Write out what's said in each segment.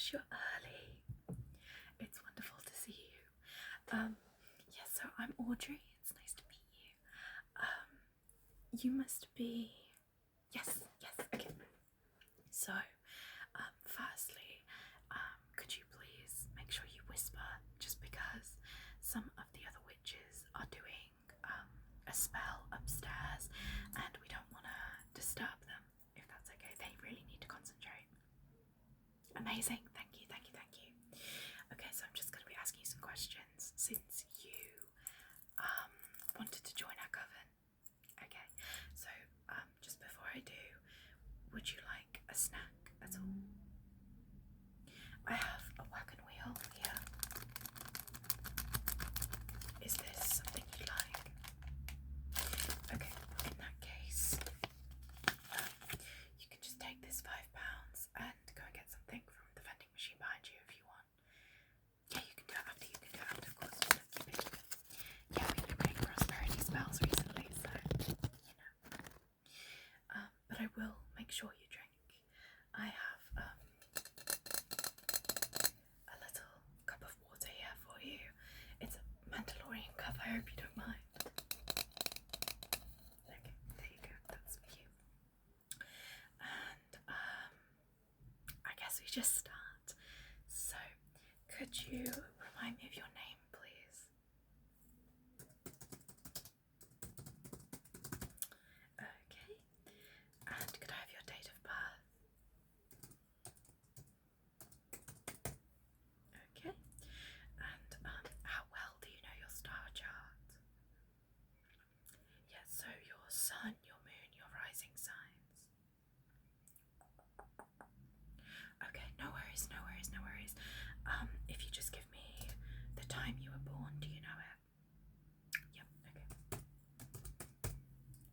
gosh, you're early. It's wonderful to see you. Yes, so I'm Audrey. It's nice to meet you. You must be. Yes, okay. So, firstly, could you please make sure you whisper, just because some of the other witches are doing a spell upstairs and we don't want to disturb them, if that's okay. They really need to concentrate. Amazing, thank you. Okay, so I'm just going to be asking you some questions since you wanted to join our coven. Okay, so just before I do, would you like a snack at all? I have a wagon wheel here. Is this something you like? Okay, in that case, you can just take this £5 and go and get something from the vending machine behind you if you want. Yeah, you can do it after, of course. Keep it. Yeah, we've been playing prosperity spells recently, so, you know. But I will make sure you drink. I have a little cup of water here for you. It's a Mandalorian cup, I hope you don't mind. Okay, there you go, that's for you. And I guess we just start. So, could you remind me of your name, please? Okay, and could I have your date of birth? Okay, and how well do you know your star chart? Yes, so your sun, your moon, your rising signs. Okay, no worries. If you just give me the time you were born, do you know it? Yep, okay.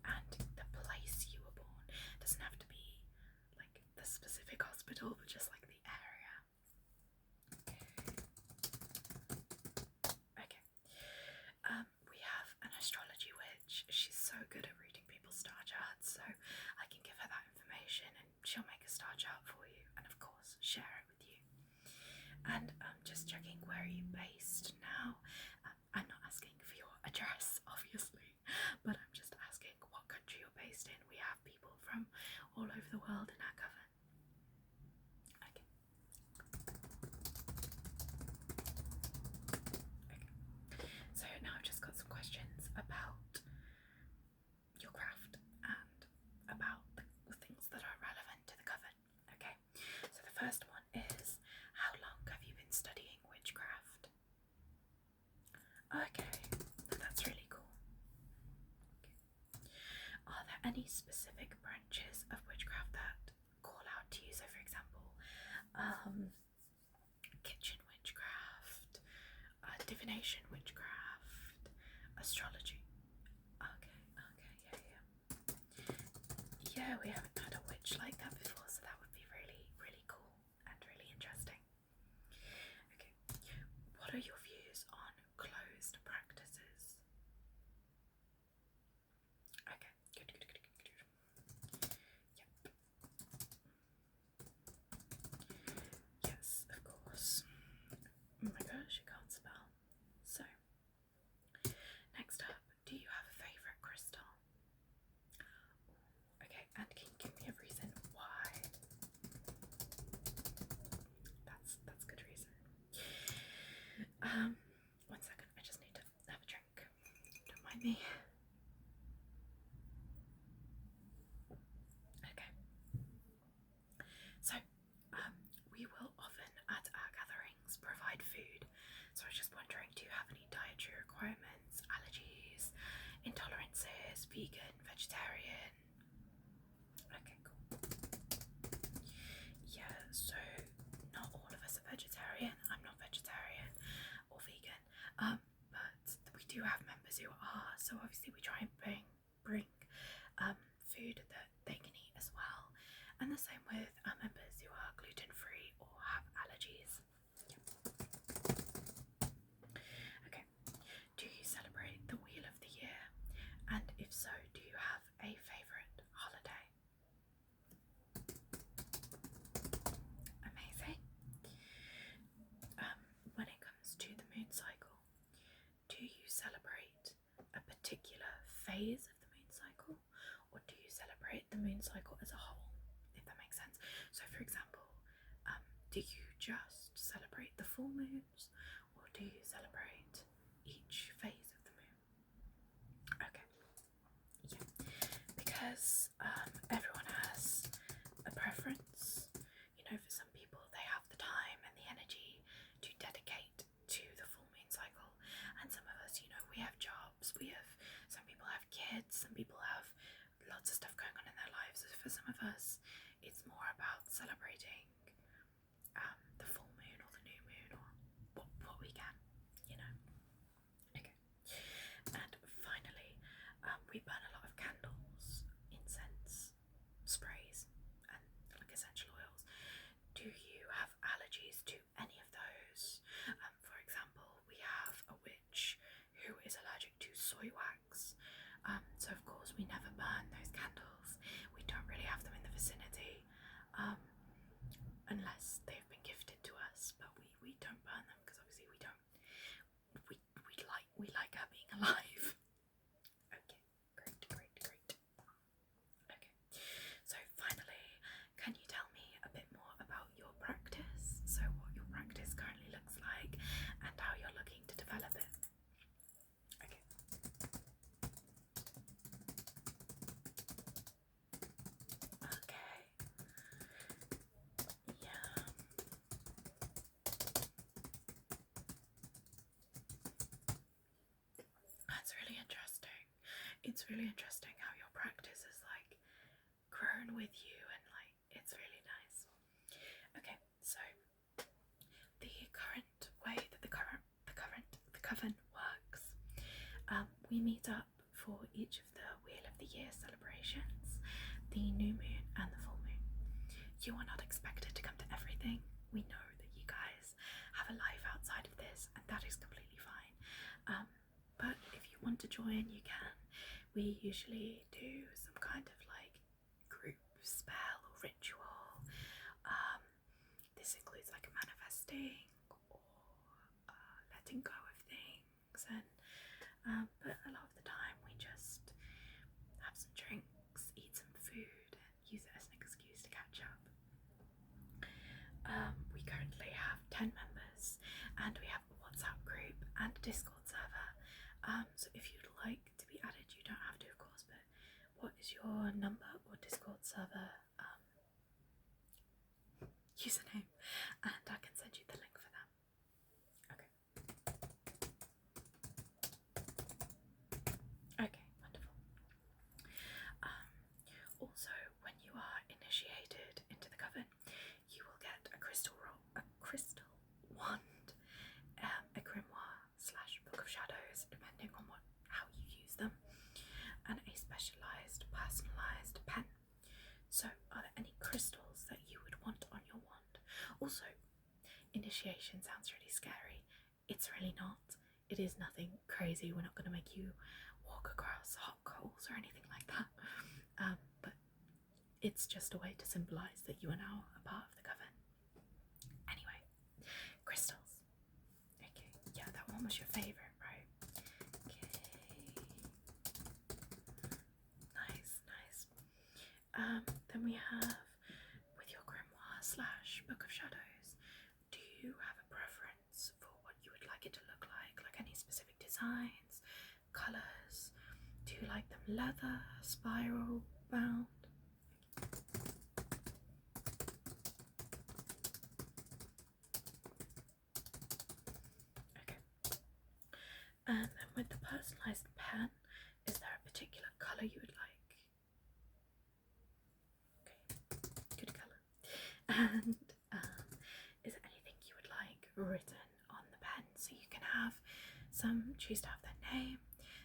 And the place you were born. Doesn't have to be like the specific hospital, but just like the area. Okay. We have an astrology witch. She's so good at reading people's star charts, so I can give her that information and she'll make a star chart for you, and of course share it with you. And just checking, where are you based now? I'm not asking for your address, obviously, but I'm just asking what country you're based in. We have people from all over the world in our coven. Okay. So now I've just got some questions about your craft and about the things that are relevant to the coven. Okay, so the first one is, how long have you been studying witchcraft? Okay, that's really cool. Okay. Are there any specific branches of witchcraft that call out to you? So, for example, kitchen witchcraft, divination witchcraft, astrology. Okay, yeah, we haven't had a witch like that before, so that would be really, really cool and really interesting. Okay, what are your views on closed practices? Okay, good. Yep. Yes, of course. Oh my gosh, you can't spell. So, next up, do you have a favourite crystal? Okay, and can you give me a reason why? That's good reason. 1 second, I just need to have a drink. Don't mind me. Okay. So, we will often at our gatherings provide food. So I was just wondering, do you have any dietary requirements, allergies, intolerances, vegan, vegetarian? Okay, cool. Yeah, so not all of us are vegetarian. I'm not vegetarian or vegan, but we do have members who are. So obviously we try and bring food that they can eat as well, and the same with our members who are gluten-free or have allergies. Okay, do you celebrate the Wheel of the Year? And if so, do you have a favourite holiday? Amazing. celebrate a particular phase of the moon cycle, or do you celebrate the moon cycle as a whole, if that makes sense? So for example, do you just celebrate the full moons, or do you celebrate each phase of the moon? Okay, yeah, because everyone has a preference. You know, for some people they have the time and the energy to dedicate to the full moon cycle, and some of us, you know, we have jobs, some people have kids, some people have lots of stuff going on in their lives. So for some of us it's more about celebrating the full moon or the new moon, or what we can, you know. Okay, and finally, we burn a lot of candles, incense, sprays, and like essential oils. Do you have allergies to any of those? For example, we have a witch who is allergic to soy wax, so of course we never burn those candles. We don't really have them in the vicinity, unless they've been gifted to us, but we don't burn them because obviously we like her being alive. Okay, great. Okay, so finally, can you tell me a bit more about your practice? So what your practice currently looks like and how you're looking to develop it. Okay. Okay. Yeah. That's really interesting. It's really interesting how your practice has like grown with you, and like it's really nice. Okay, so the current way that the coven works, we meet up for each of the Wheel of the Year celebrations, the new moon and the full moon. You are not expected to come to everything. We know that you guys have a life outside of this, and that is completely fine. But if you want to join, you can. We usually do some kind of like group spell or ritual. This includes like manifesting or letting go of things, and but a lot of the time we just have some drinks, eat some food, and use it as an excuse to catch up. We currently have 10 members, and we have a WhatsApp group and a Discord server. So if you'd like to be added, you don't have to, of course, but what is your number or Discord server username? And I can send you the link for that. Okay. Okay, wonderful. Also, when you are initiated into the coven, you will get a crystal wand, a grimoire / book of shadows, depending on how you use them, and a specialized, personalized pen. So, are there any crystals that you would want on your wand? Also, initiation sounds really scary. It's really not. It is nothing crazy. We're not going to make you walk across hot coals or anything like that. But it's just a way to symbolize that you are now a part of the coven. Anyway, crystals. Okay, yeah, that one was your favorite, right? Okay. Nice. Then we have, with your grimoire / book of shadows, do you have a preference for what you would like it to look like? Like any specific designs, colours? Do you like them leather, spiral, bound? Okay. And then with the personalised pen, is there a particular colour you would like? Okay, good colour. And is there anything you would like written on the pen? So you can have some choose to have their name,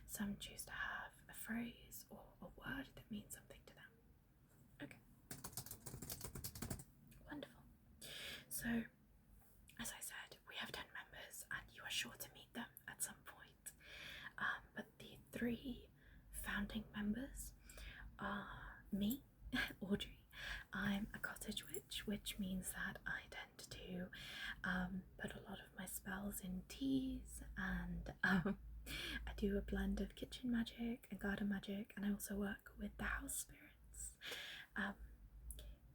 some choose to have a phrase or a word that means something to them. Okay, wonderful. So, as I said, we have 10 members, and you are sure to meet them at some point. But the 3 founding members are me, Audrey. I'm a cottage witch, which means that I tend to put a lot of my spells spells in teas, and I do a blend of kitchen magic and garden magic, and I also work with the house spirits.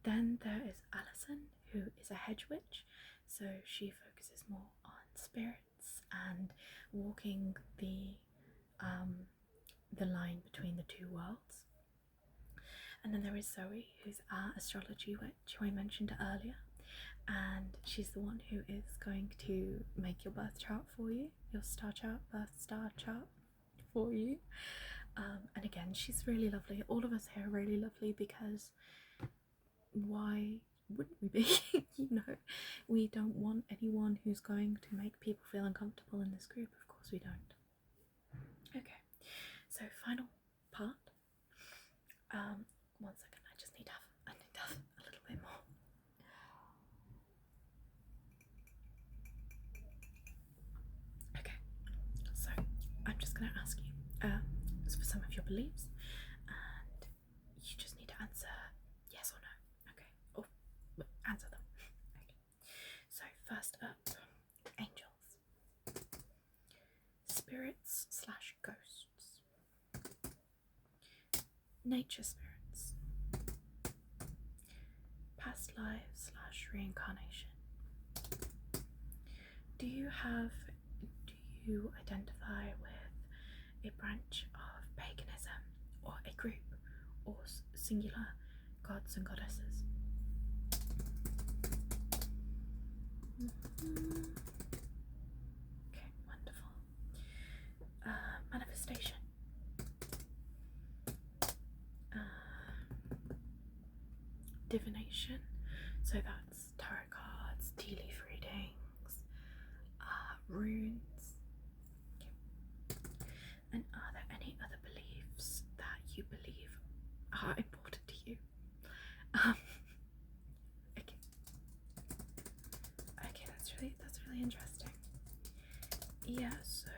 Then there is Alison, who is a hedge witch, so she focuses more on spirits and walking the line between the two worlds. And then there is Zoe, who's our astrology witch, who I mentioned earlier, and she's the one who is going to make your birth chart for you, your star chart, birth star chart for you. And again, she's really lovely. All of us here are really lovely, because why wouldn't we be? You know, we don't want anyone who's going to make people feel uncomfortable in this group. Of course we don't. Okay, so final part. One second, I need to have a little bit more. Okay, so I'm just going to ask you for some of your beliefs, and you just need to answer yes or no. Okay, or answer them. Okay. So first up, angels, spirits slash ghosts, nature spirits, past lives slash reincarnation. Do you identify with a branch of paganism, or a group, or singular gods and goddesses? Okay, wonderful. Manifestation. Divination, so that's tarot cards, tea leaf readings, runes. Okay. And are there any other beliefs that you believe are important to you? Okay. Okay, that's really interesting. Yeah, so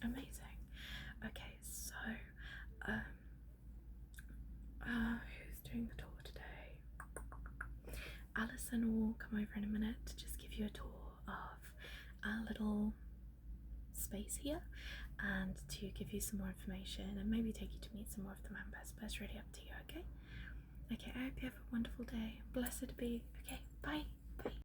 amazing. Okay, so who's doing the tour today? Alison will come over in a minute to just give you a tour of our little space here, and to give you some more information, and maybe take you to meet some more of the members, but it's really up to you. Okay, I hope you have a wonderful day. Blessed be. Okay, bye.